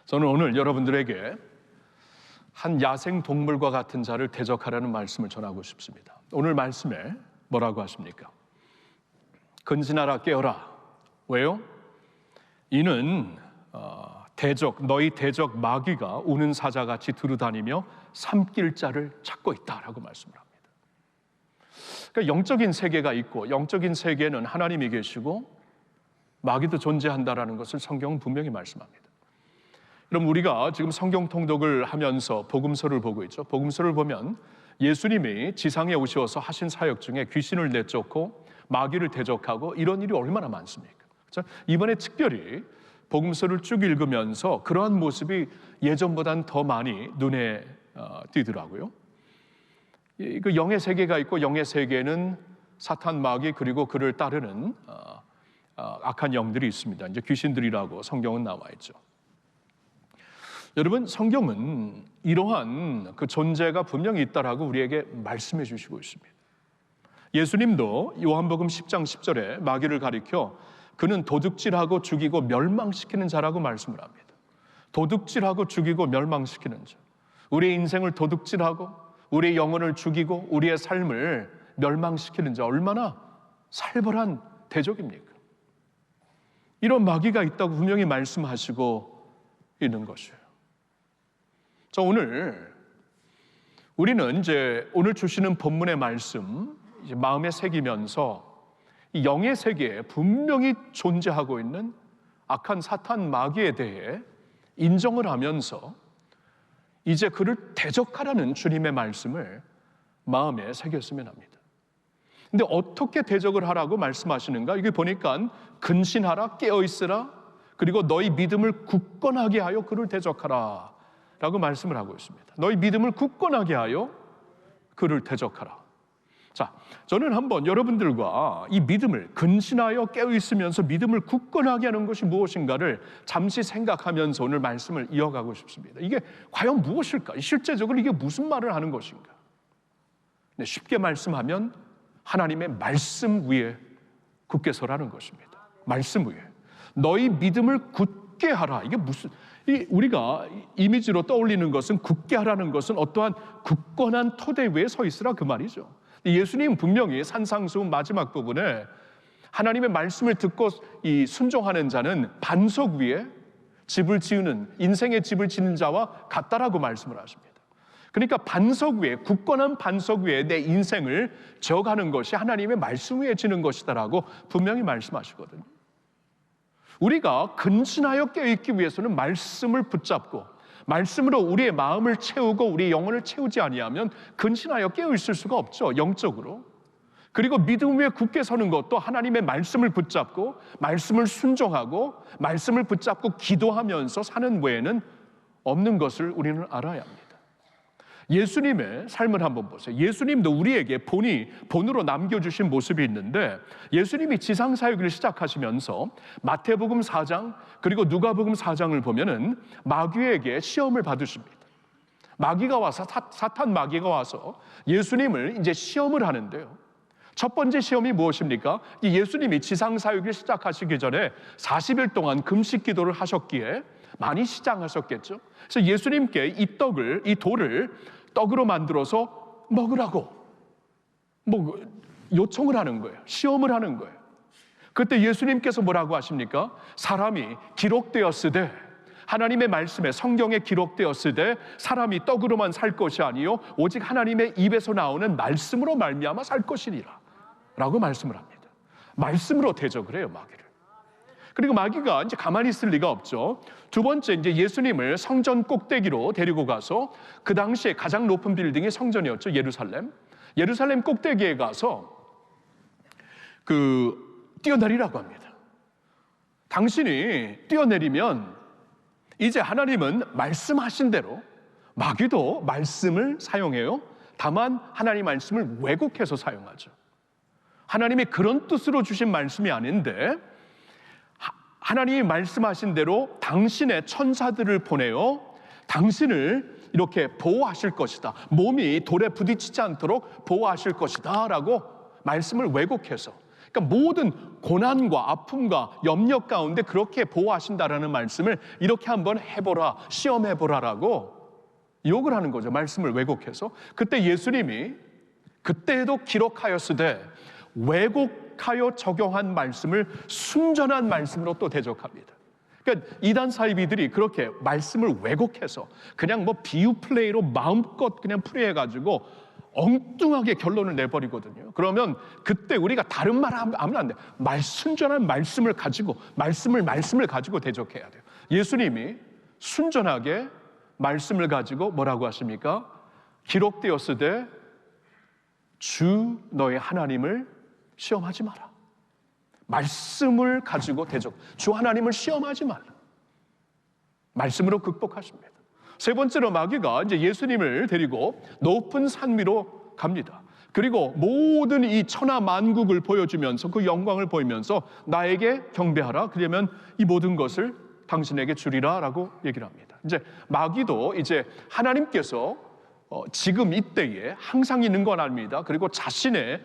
저는 오늘 여러분들에게 한 야생 동물과 같은 자를 대적하라는 말씀을 전하고 싶습니다. 오늘 말씀에 뭐라고 하십니까? 근신하라 깨어라. 왜요? 이는 너희 대적 마귀가 우는 사자같이 두루다니며 삼킬 자를 찾고 있다라고 말씀을 합니다. 그러니까 영적인 세계가 있고 영적인 세계에는 하나님이 계시고 마귀도 존재한다라는 것을 성경은 분명히 말씀합니다. 그럼 우리가 지금 성경 통독을 하면서 복음서를 보고 있죠. 복음서를 보면 예수님이 지상에 오셔서 하신 사역 중에 귀신을 내쫓고 마귀를 대적하고 이런 일이 얼마나 많습니까? 그렇죠? 이번에 특별히 복음서를 쭉 읽으면서 그러한 모습이 예전보다는 더 많이 눈에 띄더라고요. 그 영의 세계가 있고 영의 세계에는 사탄, 마귀 그리고 그를 따르는 악한 영들이 있습니다. 이제 귀신들이라고 성경은 나와 있죠. 여러분, 성경은 이러한 그 존재가 분명히 있다라고 우리에게 말씀해 주시고 있습니다. 예수님도 요한복음 10장 10절에 마귀를 가리켜 그는 도둑질하고 죽이고 멸망시키는 자라고 말씀을 합니다. 도둑질하고 죽이고 멸망시키는 자. 우리의 인생을 도둑질하고 우리의 영혼을 죽이고 우리의 삶을 멸망시키는 자, 얼마나 살벌한 대적입니까? 이런 마귀가 있다고 분명히 말씀하시고 있는 것이에요. 자, 우리는 이제 오늘 주시는 본문의 말씀 이제 마음에 새기면서 이 영의 세계에 분명히 존재하고 있는 악한 사탄 마귀에 대해 인정을 하면서 이제 그를 대적하라는 주님의 말씀을 마음에 새겼으면 합니다. 근데 어떻게 대적을 하라고 말씀하시는가? 이게 보니까 근신하라, 깨어있으라, 그리고 너희 믿음을 굳건하게 하여 그를 대적하라 라고 말씀을 하고 있습니다. 너희 믿음을 굳건하게 하여 그를 대적하라. 자, 저는 한번 여러분들과 이 믿음을 근신하여 깨어있으면서 믿음을 굳건하게 하는 것이 무엇인가를 잠시 생각하면서 오늘 말씀을 이어가고 싶습니다. 이게 과연 무엇일까? 실제적으로 이게 무슨 말을 하는 것인가? 네, 쉽게 말씀하면 하나님의 말씀 위에 굳게 서라는 것입니다. 말씀 위에. 너희 믿음을 굳게 하라. 이게 우리가 이미지로 떠올리는 것은 굳게 하라는 것은 어떠한 굳건한 토대 위에 서 있으라 그 말이죠. 예수님 분명히 산상수훈 마지막 부분에 하나님의 말씀을 듣고 순종하는 자는 반석 위에 집을 지으는, 인생의 집을 짓는 자와 같다라고 말씀을 하십니다. 그러니까 반석 위에, 굳건한 반석 위에 내 인생을 지어가는 것이 하나님의 말씀 위에 지는 것이다라고 분명히 말씀하시거든요. 우리가 근신하여 깨어있기 위해서는 말씀을 붙잡고 말씀으로 우리의 마음을 채우고 우리의 영혼을 채우지 아니하면 근신하여 깨어있을 수가 없죠, 영적으로. 그리고 믿음 위에 굳게 서는 것도 하나님의 말씀을 붙잡고 말씀을 순종하고 말씀을 붙잡고 기도하면서 사는 외에는 없는 것을 우리는 알아야 합니다. 예수님의 삶을 한번 보세요. 예수님도 우리에게 본으로 남겨주신 모습이 있는데 예수님이 지상사역을 시작하시면서 마태복음 4장 그리고 누가복음 4장을 보면은 마귀에게 시험을 받으십니다. 마귀가 와서 사탄 마귀가 와서 예수님을 이제 시험을 하는데요. 첫 번째 시험이 무엇입니까? 예수님이 지상사역을 시작하시기 전에 40일 동안 금식 기도를 하셨기에 많이 시장하셨겠죠. 그래서 예수님께 이 돌을 떡으로 만들어서 먹으라고 요청을 하는 거예요. 시험을 하는 거예요. 그때 예수님께서 뭐라고 하십니까? 사람이 기록되었으되, 하나님의 말씀에 성경에 기록되었으되 사람이 떡으로만 살 것이 아니요 오직 하나님의 입에서 나오는 말씀으로 말미암아 살 것이니라 라고 말씀을 합니다. 말씀으로 대적을 해요, 마귀를. 그리고 마귀가 이제 가만히 있을 리가 없죠. 두 번째, 이제 예수님을 성전 꼭대기로 데리고 가서 그 당시에 가장 높은 빌딩이 성전이었죠, 예루살렘. 예루살렘 꼭대기에 가서 뛰어내리라고 합니다. 당신이 뛰어내리면 이제 하나님은 말씀하신 대로, 마귀도 말씀을 사용해요. 다만 하나님 말씀을 왜곡해서 사용하죠. 하나님이 그런 뜻으로 주신 말씀이 아닌데 하나님이 말씀하신 대로 당신의 천사들을 보내어 당신을 이렇게 보호하실 것이다, 몸이 돌에 부딪히지 않도록 보호하실 것이다 라고 말씀을 왜곡해서 그러니까 모든 고난과 아픔과 염려 가운데 그렇게 보호하신다라는 말씀을 이렇게 한번 해보라, 시험해보라라고 욕을 하는 거죠. 말씀을 왜곡해서. 그때 예수님이 그때에도 기록하였으되 왜곡하여 적용한 말씀을 순전한 말씀으로 또 대적합니다. 그러니까 이단 사이비들이 그렇게 말씀을 왜곡해서 그냥 뭐 비유 플레이로 마음껏 그냥 풀이해가지고 엉뚱하게 결론을 내버리거든요. 그러면 그때 우리가 다른 말 하면 안 돼. 순전한 말씀을 가지고 말씀을 가지고 대적해야 돼요. 예수님이 순전하게 말씀을 가지고 뭐라고 하십니까? 기록되었으되 주 너의 하나님을 시험하지 마라. 말씀을 가지고 주 하나님을 시험하지 말라. 말씀으로 극복하십니다. 세 번째로 마귀가 이제 예수님을 데리고 높은 산 위로 갑니다. 그리고 모든 이 천하 만국을 보여주면서 그 영광을 보이면서 나에게 경배하라. 그러면 이 모든 것을 당신에게 주리라라고 얘기를 합니다. 이제 마귀도 이제 하나님께서 지금 이때에 항상 있는 건 아닙니다. 그리고 자신의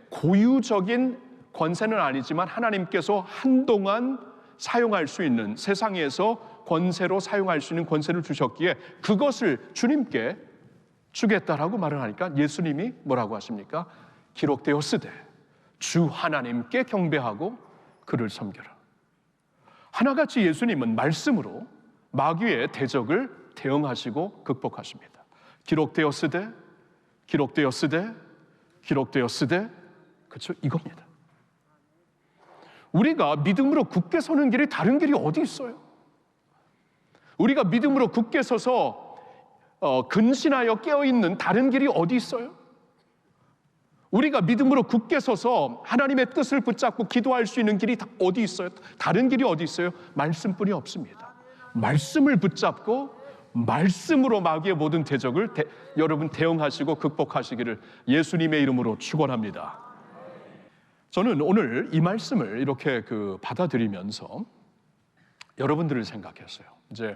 고유적인 권세는 아니지만 하나님께서 한동안 사용할 수 있는 세상에서 권세로 사용할 수 있는 권세를 주셨기에 그것을 주님께 주겠다라고 말을 하니까 예수님이 뭐라고 하십니까? 기록되었으되 주 하나님께 경배하고 그를 섬겨라. 하나같이 예수님은 말씀으로 마귀의 대적을 대응하시고 극복하십니다. 기록되었으되 그렇죠? 이겁니다. 우리가 믿음으로 굳게 서는 길이 다른 길이 어디 있어요? 우리가 믿음으로 굳게 서서 근신하여 깨어있는 다른 길이 어디 있어요? 우리가 믿음으로 굳게 서서 하나님의 뜻을 붙잡고 기도할 수 있는 길이 어디 있어요? 다른 길이 어디 있어요? 말씀뿐이 없습니다. 말씀을 붙잡고 말씀으로 마귀의 모든 대적을 여러분 대응하시고 극복하시기를 예수님의 이름으로 축원합니다. 저는 오늘 이 말씀을 이렇게 받아들이면서 여러분들을 생각했어요. 이제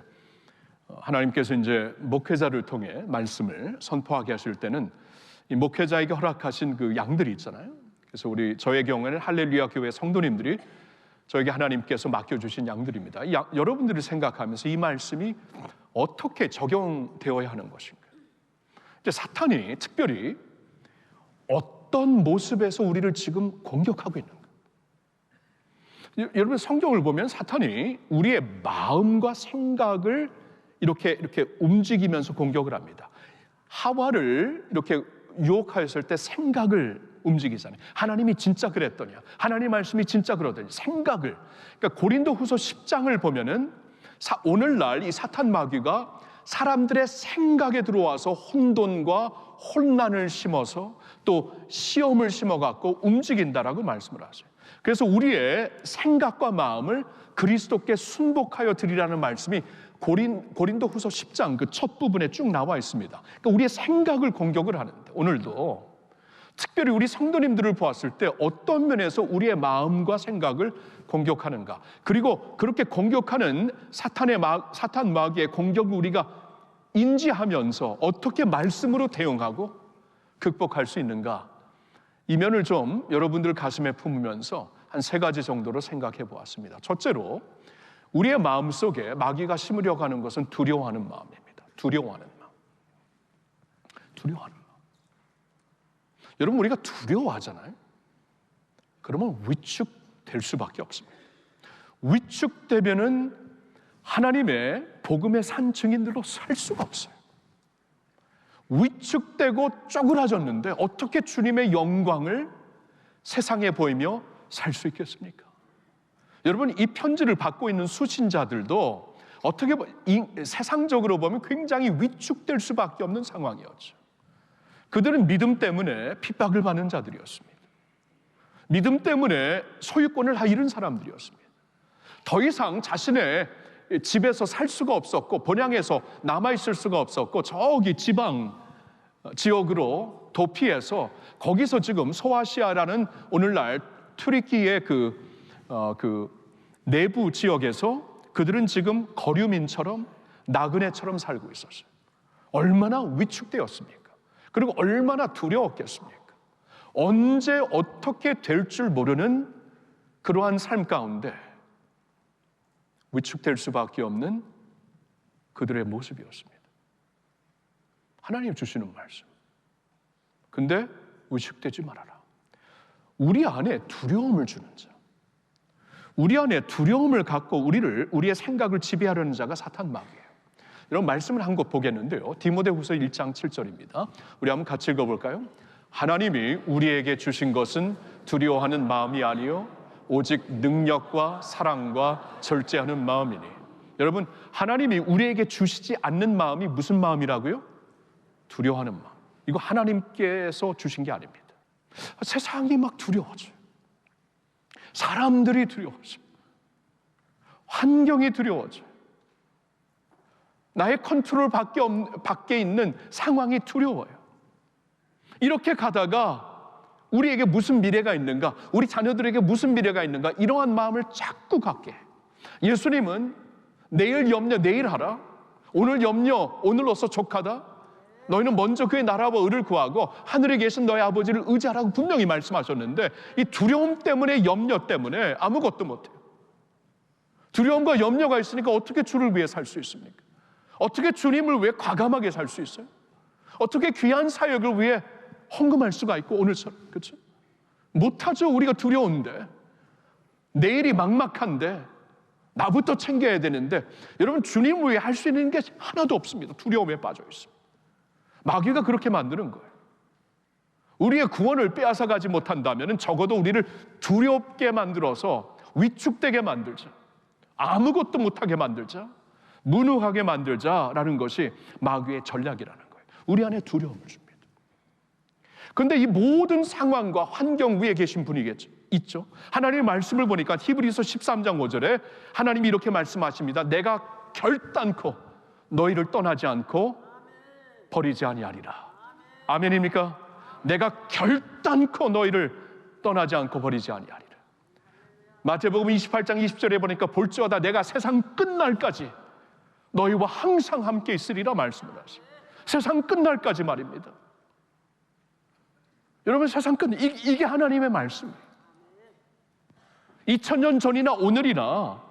하나님께서 이제 목회자를 통해 말씀을 선포하게 하실 때는 이 목회자에게 허락하신 그 양들이 있잖아요. 그래서 저의 경우에는 할렐루야 교회 성도님들이 저에게 하나님께서 맡겨주신 양들입니다. 여러분들을 생각하면서 이 말씀이 어떻게 적용되어야 하는 것인가? 이제 사탄이 특별히 어떤 모습에서 우리를 지금 공격하고 있는가? 여러분 성경을 보면 사탄이 우리의 마음과 생각을 이렇게 움직이면서 공격을 합니다. 하와를 이렇게 유혹하였을 때 생각을 움직이잖아요. 하나님이 진짜 그랬더냐? 하나님 말씀이 진짜 그러더니 생각을. 그러니까 고린도후서 10장을 보면은 오늘날 이 사탄 마귀가 사람들의 생각에 들어와서 혼돈과 혼란을 심어서 또 시험을 심어갖고 움직인다라고 말씀을 하세요. 그래서 우리의 생각과 마음을 그리스도께 순복하여 드리라는 말씀이 고린도후서 10장 그 첫 부분에 쭉 나와 있습니다. 그러니까 우리의 생각을 공격을 하는데 오늘도 특별히 우리 성도님들을 보았을 때 어떤 면에서 우리의 마음과 생각을 공격하는가, 그리고 그렇게 공격하는 사탄 마귀의 공격을 우리가 인지하면서 어떻게 말씀으로 대응하고 극복할 수 있는가, 이 면을 좀 여러분들 가슴에 품으면서 한 3가지 정도로 생각해 보았습니다. 첫째로 우리의 마음 속에 마귀가 심으려고 하는 것은 두려워하는 마음입니다. 두려워하는 마음. 여러분, 우리가 두려워하잖아요. 그러면 위축될 수밖에 없습니다. 위축되면은 하나님의 복음의 산 증인들로 살 수가 없어요. 위축되고 쪼그라졌는데 어떻게 주님의 영광을 세상에 보이며 살 수 있겠습니까? 여러분, 이 편지를 받고 있는 수신자들도 어떻게 세상적으로 보면 굉장히 위축될 수밖에 없는 상황이었죠. 그들은 믿음 때문에 핍박을 받는 자들이었습니다. 믿음 때문에 소유권을 다 잃은 사람들이었습니다. 더 이상 자신의 집에서 살 수가 없었고 본향에서 남아있을 수가 없었고 저기 지방 지역으로 도피해서 거기서 지금 소아시아라는 오늘날 튀르키의 그 내부 지역에서 그들은 지금 거류민처럼 나그네처럼 살고 있었어요. 얼마나 위축되었습니까? 그리고 얼마나 두려웠겠습니까? 언제 어떻게 될 줄 모르는 그러한 삶 가운데 위축될 수밖에 없는 그들의 모습이었습니다. 하나님 주시는 말씀. 근데 위축되지 말아라. 우리 안에 두려움을 주는 자, 우리 안에 두려움을 갖고 우리의 생각을 지배하려는 자가 사탄 마귀예요. 이런 말씀을 한 곳 보겠는데요, 디모데후서 1장 7절입니다. 우리 한번 같이 읽어볼까요? 하나님이 우리에게 주신 것은 두려워하는 마음이 아니요 오직 능력과 사랑과 절제하는 마음이니. 여러분, 하나님이 우리에게 주시지 않는 마음이 무슨 마음이라고요? 두려워하는 마음. 이거 하나님께서 주신 게 아닙니다. 세상이 막 두려워져요. 사람들이 두려워져요. 환경이 두려워져요. 나의 컨트롤 밖에 있는 상황이 두려워요. 이렇게 가다가 우리에게 무슨 미래가 있는가, 우리 자녀들에게 무슨 미래가 있는가, 이러한 마음을 자꾸 갖게 해요. 예수님은 내일 염려 내일 하라, 오늘 염려 오늘로써 족하다, 너희는 먼저 그의 나라와 의를 구하고 하늘에 계신 너희 아버지를 의지하라고 분명히 말씀하셨는데, 이 두려움 때문에, 염려 때문에 아무것도 못해요. 두려움과 염려가 있으니까 어떻게 주를 위해 살 수 있습니까? 어떻게 주님을 위해 과감하게 살 수 있어요? 어떻게 귀한 사역을 위해 헌금할 수가 있고 오늘처럼, 그렇죠? 못하죠. 우리가 두려운데, 내일이 막막한데, 나부터 챙겨야 되는데, 여러분, 주님을 위해 할 수 있는 게 하나도 없습니다. 두려움에 빠져 있습니다. 마귀가 그렇게 만드는 거예요. 우리의 구원을 빼앗아 가지 못한다면 적어도 우리를 두렵게 만들어서 위축되게 만들자, 아무것도 못하게 만들자, 무능하게 만들자라는 것이 마귀의 전략이라는 거예요. 우리 안에 두려움을 줍니다. 그런데 이 모든 상황과 환경 위에 계신 분이겠죠, 있죠. 하나님의 말씀을 보니까 히브리서 13장 5절에 하나님이 이렇게 말씀하십니다. 내가 결단코 너희를 떠나지 않고 버리지 아니하리라. 아멘입니까? 내가 결단코 너희를 떠나지 않고 버리지 아니하리라. 마태복음 28장 20절에 보니까 볼지어다 내가 세상 끝날까지 너희와 항상 함께 있으리라 말씀을 하십니다. 세상 끝날까지 말입니다. 여러분, 세상 끝, 이게 하나님의 말씀이에요. 2000년 전이나 오늘이나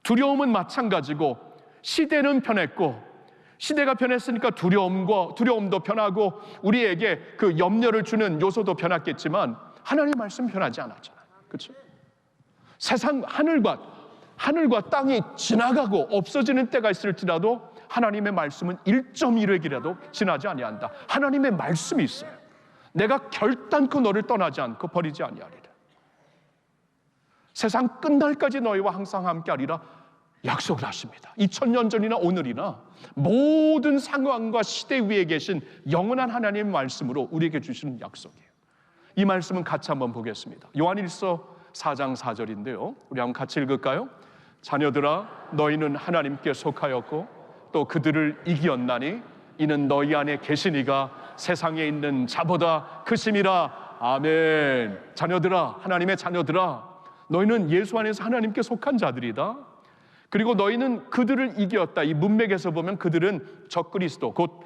두려움은 마찬가지고, 시대는 변했고, 시대가 변했으니까 두려움도 변하고 우리에게 그 염려를 주는 요소도 변했겠지만 하나님의 말씀 변하지 않았잖아요. 그렇죠? 세상 하늘과 땅이 지나가고 없어지는 때가 있을지라도 하나님의 말씀은 1.1획이라도 지나지 아니한다. 하나님의 말씀이 있어요. 내가 결단코 너를 떠나지 않고 버리지 아니하리라. 세상 끝날까지 너희와 항상 함께하리라 약속을 하십니다. 2000년 전이나 오늘이나 모든 상황과 시대 위에 계신 영원한 하나님의 말씀으로 우리에게 주시는 약속이에요. 이 말씀은 같이 한번 보겠습니다. 요한일서 4장 4절인데요, 우리 한번 같이 읽을까요? 자녀들아, 너희는 하나님께 속하였고 또 그들을 이기었나니 이는 너희 안에 계시니가 세상에 있는 자보다 크심이라. 아멘. 자녀들아, 하나님의 자녀들아, 너희는 예수 안에서 하나님께 속한 자들이다. 그리고 너희는 그들을 이겼다. 이 문맥에서 보면 그들은 적그리스도, 곧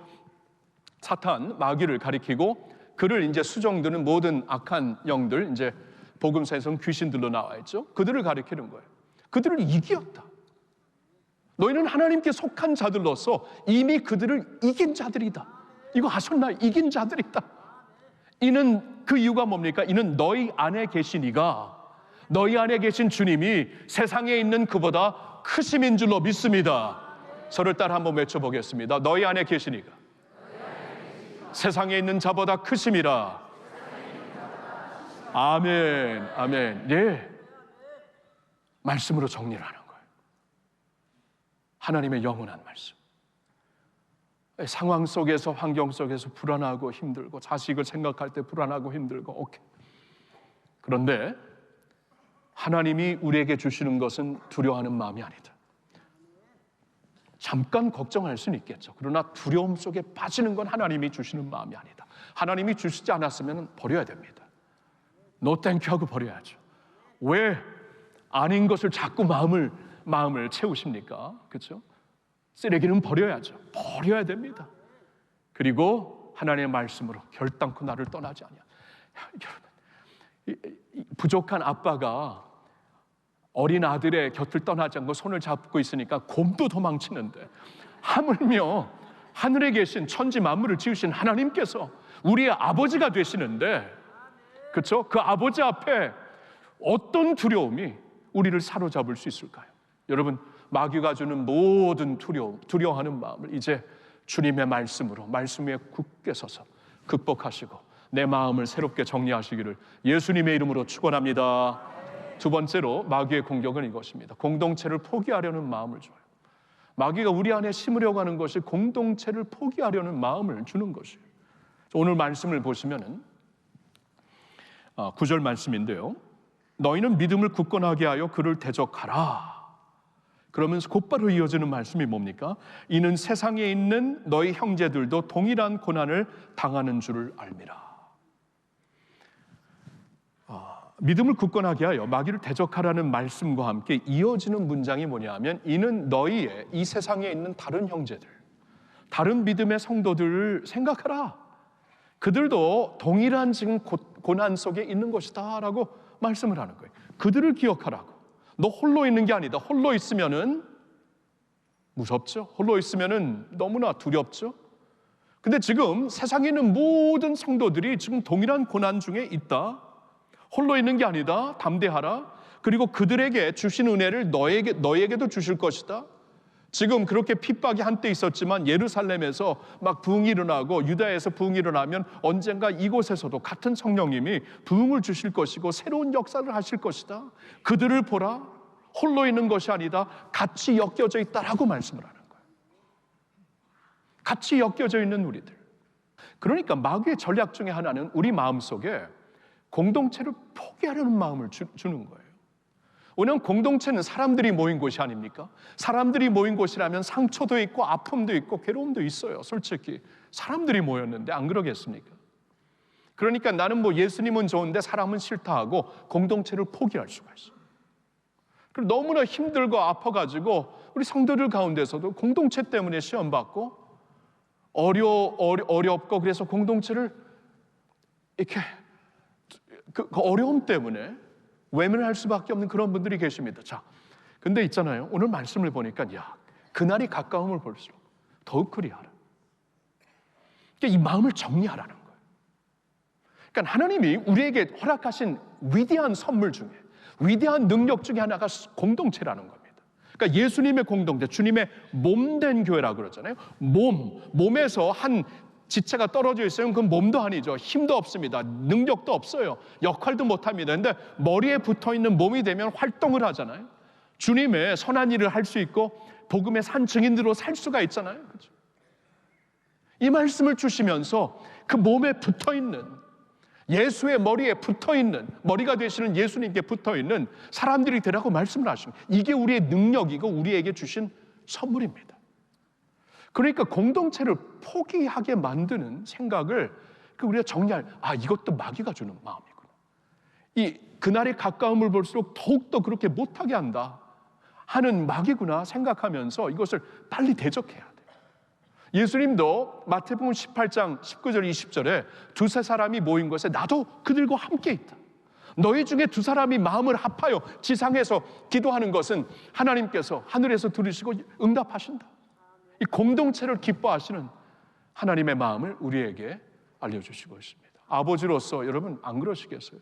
사탄, 마귀를 가리키고, 그를 이제 수정드는 모든 악한 영들, 이제 복음서에서는 귀신들로 나와 있죠. 그들을 가리키는 거예요. 그들을 이겼다. 너희는 하나님께 속한 자들로서 이미 그들을 이긴 자들이다. 이거 아셨나요? 이긴 자들이다. 이는 그 이유가 뭡니까? 이는 너희 안에 계시니가, 너희 안에 계신 주님이 세상에 있는 그보다 크심인 줄로 믿습니다. 저를 따라 한번 외쳐보겠습니다. 너희 안에 계시니가 세상에 있는 자보다 크심이라. 아멘, 아멘. 예, 말씀으로 정리를 하는 거예요. 하나님의 영원한 말씀. 상황 속에서, 환경 속에서 불안하고 힘들고, 자식을 생각할 때 불안하고 힘들고, 오케이. 그런데 하나님이 우리에게 주시는 것은 두려워하는 마음이 아니다. 잠깐 걱정할 수는 있겠죠. 그러나 두려움 속에 빠지는 건 하나님이 주시는 마음이 아니다. 하나님이 주시지 않았으면 버려야 됩니다. 노 땡큐 하고 버려야죠. 왜 아닌 것을 자꾸 마음을 채우십니까? 그렇죠? 쓰레기는 버려야죠. 버려야 됩니다. 그리고 하나님의 말씀으로 결단코 나를 떠나지 아니하. 부족한 아빠가 어린 아들의 곁을 떠나지 않고 손을 잡고 있으니까 곰도 도망치는데, 하물며 하늘에 계신 천지 만물을 지으신 하나님께서 우리의 아버지가 되시는데, 그렇죠? 그 아버지 앞에 어떤 두려움이 우리를 사로잡을 수 있을까요? 여러분, 마귀가 주는 모든 두려워하는 마음을 이제 주님의 말씀으로, 말씀 위에 굳게 서서 극복하시고 내 마음을 새롭게 정리하시기를 예수님의 이름으로 축원합니다. 두 번째로 마귀의 공격은 이것입니다. 공동체를 포기하려는 마음을 줘요. 마귀가 우리 안에 심으려고 하는 것이 공동체를 포기하려는 마음을 주는 것이에요. 오늘 말씀을 보시면은 9절 말씀인데요, 너희는 믿음을 굳건하게 하여 그를 대적하라. 그러면서 곧바로 이어지는 말씀이 뭡니까? 이는 세상에 있는 너희 형제들도 동일한 고난을 당하는 줄을 알미라. 믿음을 굳건하게 하여 마귀를 대적하라는 말씀과 함께 이어지는 문장이 뭐냐면, 이는 너희의 이 세상에 있는 다른 형제들, 다른 믿음의 성도들을 생각하라. 그들도 동일한 지금 고난 속에 있는 것이다 라고 말씀을 하는 거예요. 그들을 기억하라고. 너 홀로 있는 게 아니다. 홀로 있으면은 무섭죠? 홀로 있으면은 너무나 두렵죠? 근데 지금 세상에 있는 모든 성도들이 지금 동일한 고난 중에 있다. 홀로 있는 게 아니다. 담대하라. 그리고 그들에게 주신 은혜를 너에게도 주실 것이다. 지금 그렇게 핍박이 한때 있었지만 예루살렘에서 막 부흥이 일어나고 유다에서 부흥이 일어나면 언젠가 이곳에서도 같은 성령님이 부흥을 주실 것이고 새로운 역사를 하실 것이다. 그들을 보라. 홀로 있는 것이 아니다. 같이 엮여져 있다라고 말씀을 하는 거예요. 같이 엮여져 있는 우리들. 그러니까 마귀의 전략 중에 하나는 우리 마음속에 공동체를 포기하려는 마음을 주는 거예요. 왜냐하면 공동체는 사람들이 모인 곳이 아닙니까? 사람들이 모인 곳이라면 상처도 있고 아픔도 있고 괴로움도 있어요. 솔직히 사람들이 모였는데 안 그러겠습니까? 그러니까 나는 뭐 예수님은 좋은데 사람은 싫다 하고 공동체를 포기할 수가 있어요. 그리고 너무나 힘들고 아파가지고 우리 성도들 가운데서도 공동체 때문에 시험받고 어렵고 그래서 공동체를 이렇게 그 어려움 때문에 외면할 수밖에 없는 그런 분들이 계십니다. 자, 근데 있잖아요. 오늘 말씀을 보니까 그날이 가까움을 볼수록 더욱 그리하라. 그러니까 이 마음을 정리하라는 거예요. 그러니까 하나님이 우리에게 허락하신 위대한 선물 중에, 위대한 능력 중에 하나가 공동체라는 겁니다. 그러니까 예수님의 공동체, 주님의 몸된 교회라고 그러잖아요. 몸에서 한 지체가 떨어져 있으면 그건 몸도 아니죠. 힘도 없습니다. 능력도 없어요. 역할도 못합니다. 그런데 머리에 붙어있는 몸이 되면 활동을 하잖아요. 주님의 선한 일을 할 수 있고 복음의 산 증인으로 살 수가 있잖아요. 그렇죠? 이 말씀을 주시면서 그 몸에 붙어있는, 예수의 머리에 붙어있는, 머리가 되시는 예수님께 붙어있는 사람들이 되라고 말씀을 하십니다. 이게 우리의 능력이고 우리에게 주신 선물입니다. 그러니까 공동체를 포기하게 만드는 생각을 우리가 정리할, 이것도 마귀가 주는 마음이구나. 그날의 가까움을 볼수록 더욱더 그렇게 못하게 한다 하는 마귀구나 생각하면서 이것을 빨리 대적해야 돼요. 예수님도 마태복음 18장 19절 20절에 두세 사람이 모인 곳에 나도 그들과 함께 있다. 너희 중에 두 사람이 마음을 합하여 지상에서 기도하는 것은 하나님께서 하늘에서 들으시고 응답하신다. 이 공동체를 기뻐하시는 하나님의 마음을 우리에게 알려주시고 있습니다. 아버지로서 여러분 안 그러시겠어요?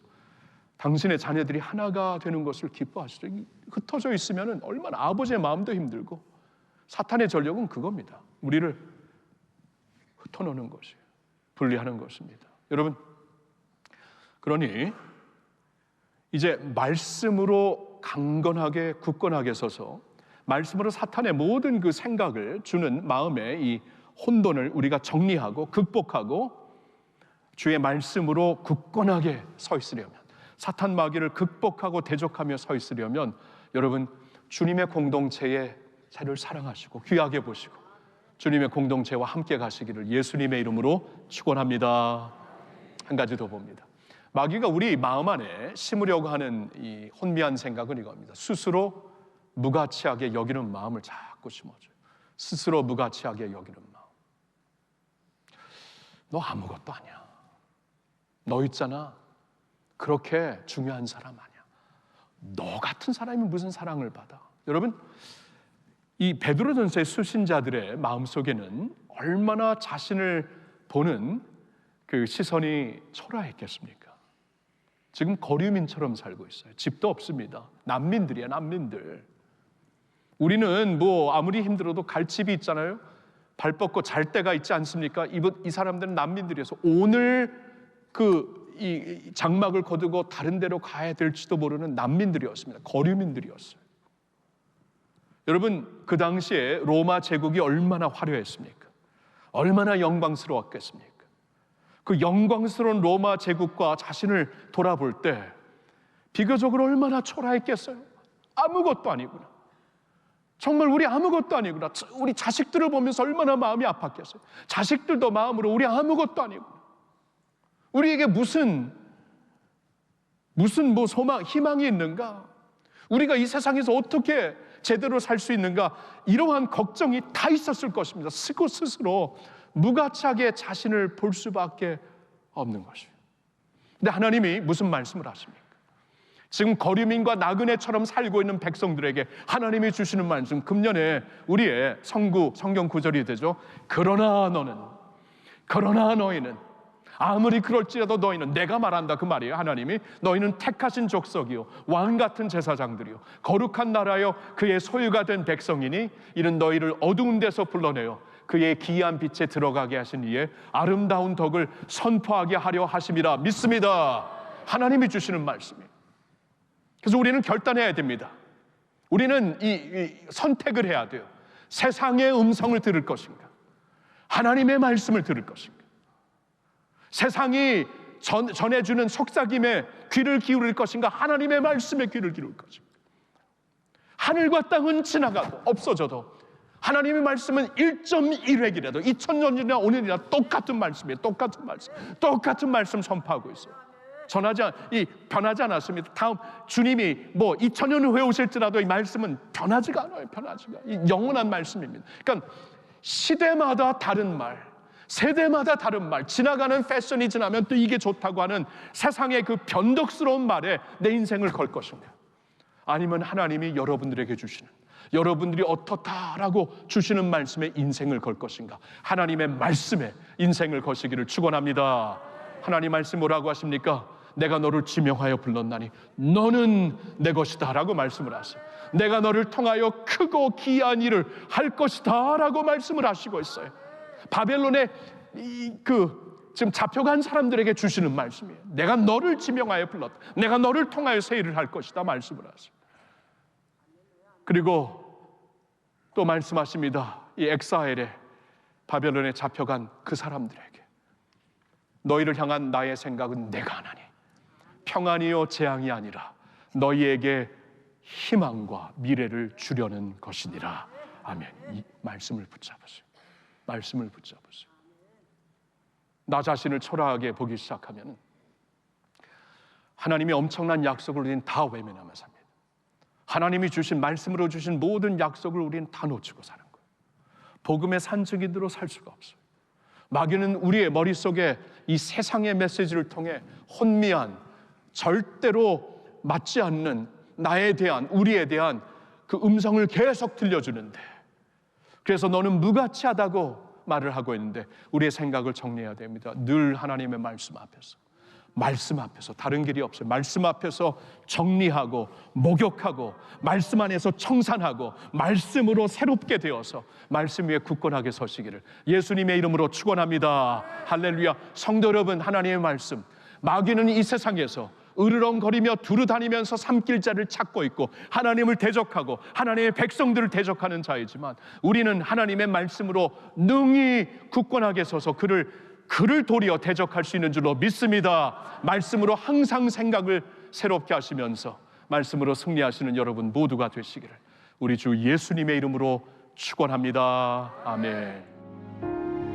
당신의 자녀들이 하나가 되는 것을 기뻐하시죠. 흩어져 있으면 얼마나 아버지의 마음도 힘들고, 사탄의 전력은 그겁니다. 우리를 흩어놓는 것이에요. 분리하는 것입니다. 여러분, 그러니 이제 말씀으로 강건하게 굳건하게 서서 말씀으로 사탄의 모든 그 생각을 주는 마음의 이 혼돈을 우리가 정리하고 극복하고 주의 말씀으로 굳건하게 서 있으려면, 사탄 마귀를 극복하고 대적하며 서 있으려면 여러분 주님의 공동체의 새를 사랑하시고 귀하게 보시고 주님의 공동체와 함께 가시기를 예수님의 이름으로 축원합니다. 한 가지 더 봅니다. 마귀가 우리 마음 안에 심으려고 하는 이 혼미한 생각은 이겁니다. 스스로 무가치하게 여기는 마음을 자꾸 심어줘요. 스스로 무가치하게 여기는 마음. 너 아무것도 아니야. 너 있잖아. 그렇게 중요한 사람 아니야. 너 같은 사람이 무슨 사랑을 받아? 여러분, 이 베드로전서의 수신자들의 마음속에는 얼마나 자신을 보는 그 시선이 초라했겠습니까? 지금 거류민처럼 살고 있어요. 집도 없습니다. 난민들이야, 난민들. 우리는 뭐 아무리 힘들어도 갈 집이 있잖아요. 발 뻗고 잘 데가 있지 않습니까? 이 사람들은 난민들이어서 오늘 이 장막을 거두고 다른 데로 가야 될지도 모르는 난민들이었습니다. 거류민들이었어요. 여러분, 그 당시에 로마 제국이 얼마나 화려했습니까? 얼마나 영광스러웠겠습니까? 그 영광스러운 로마 제국과 자신을 돌아볼 때 비교적으로 얼마나 초라했겠어요? 아무것도 아니구나. 정말 우리 아무것도 아니구나. 우리 자식들을 보면서 얼마나 마음이 아팠겠어요. 자식들도 마음으로 우리 아무것도 아니구나. 우리에게 무슨 뭐 소망, 희망이 있는가? 우리가 이 세상에서 어떻게 제대로 살 수 있는가? 이러한 걱정이 다 있었을 것입니다. 스스로 무가치하게 자신을 볼 수밖에 없는 것이에요. 근데 하나님이 무슨 말씀을 하십니까? 지금 거류민과 나그네처럼 살고 있는 백성들에게 하나님이 주시는 말씀, 금년에 우리의 성경 구절이 되죠. 그러나 너희는 아무리 그럴지라도 너희는, 내가 말한다 그 말이에요. 하나님이 너희는 택하신 족속이요 왕 같은 제사장들이요 거룩한 나라요 그의 소유가 된 백성이니 이는 너희를 어두운 데서 불러내어 그의 기이한 빛에 들어가게 하신 이의 아름다운 덕을 선포하게 하려 하심이라 믿습니다. 하나님이 주시는 말씀이에요. 그래서 우리는 결단해야 됩니다. 우리는 이 선택을 해야 돼요. 세상의 음성을 들을 것인가, 하나님의 말씀을 들을 것인가. 세상이 전해주는 속삭임에 귀를 기울일 것인가, 하나님의 말씀에 귀를 기울일 것인가. 하늘과 땅은 지나가도 없어져도 하나님의 말씀은 1.1획이라도 2000년 전이나 5년이나 똑같은 말씀이에요. 똑같은 말씀 선포하고 있어요. 변하지 않았습니다. 다음 주님이 뭐 2000년 후에 오실지라도 이 말씀은 변하지가 않아요. 이 영원한 말씀입니다. 그러니까 시대마다 다른 말, 세대마다 다른 말, 지나가는 패션이 지나면 또 이게 좋다고 하는 세상의 그 변덕스러운 말에 내 인생을 걸 것인가, 아니면 하나님이 여러분들에게 주시는, 여러분들이 어떻다라고 주시는 말씀에 인생을 걸 것인가, 하나님의 말씀에 인생을 거시기를 축원합니다. 하나님 말씀 뭐라고 하십니까? 내가 너를 지명하여 불렀나니 너는 내 것이다 라고 말씀을 하세요. 내가 너를 통하여 크고 기이한 일을 할 것이다 라고 말씀을 하시고 있어요. 바벨론에 지금 잡혀간 사람들에게 주시는 말씀이에요. 내가 너를 지명하여 불렀다, 내가 너를 통하여 새 일을 할 것이다 말씀을 하세요. 그리고 또 말씀하십니다. 이 엑사엘에, 바벨론에 잡혀간 그 사람들에게 너희를 향한 나의 생각은 내가 하나니 평안이요 재앙이 아니라 너희에게 희망과 미래를 주려는 것이니라. 아멘. 이 말씀을 붙잡으세요. 말씀을 붙잡으세요. 나 자신을 초라하게 보기 시작하면 하나님이 엄청난 약속을 우리는 다 외면하며 삽니다. 하나님이 주신, 말씀으로 주신 모든 약속을 우리는 다 놓치고 사는 거예요. 복음의 산증인으로 살 수가 없어요. 마귀는 우리의 머릿속에 이 세상의 메시지를 통해 혼미한, 절대로 맞지 않는 나에 대한, 우리에 대한 그 음성을 계속 들려주는데, 그래서 너는 무가치하다고 말을 하고 있는데 우리의 생각을 정리해야 됩니다. 늘 하나님의 말씀 앞에서 다른 길이 없어요. 말씀 앞에서 정리하고 목욕하고 말씀 안에서 청산하고 말씀으로 새롭게 되어서 말씀 위에 굳건하게 서시기를 예수님의 이름으로 축원합니다. 할렐루야. 성도 여러분, 하나님의 말씀, 마귀는 이 세상에서 으르렁거리며 두루다니면서 삼킬 자를 찾고 있고 하나님을 대적하고 하나님의 백성들을 대적하는 자이지만 우리는 하나님의 말씀으로 능히 굳건하게 서서 그를 도리어 대적할 수 있는 줄로 믿습니다. 말씀으로 항상 생각을 새롭게 하시면서 말씀으로 승리하시는 여러분 모두가 되시기를 우리 주 예수님의 이름으로 축원합니다. 아멘.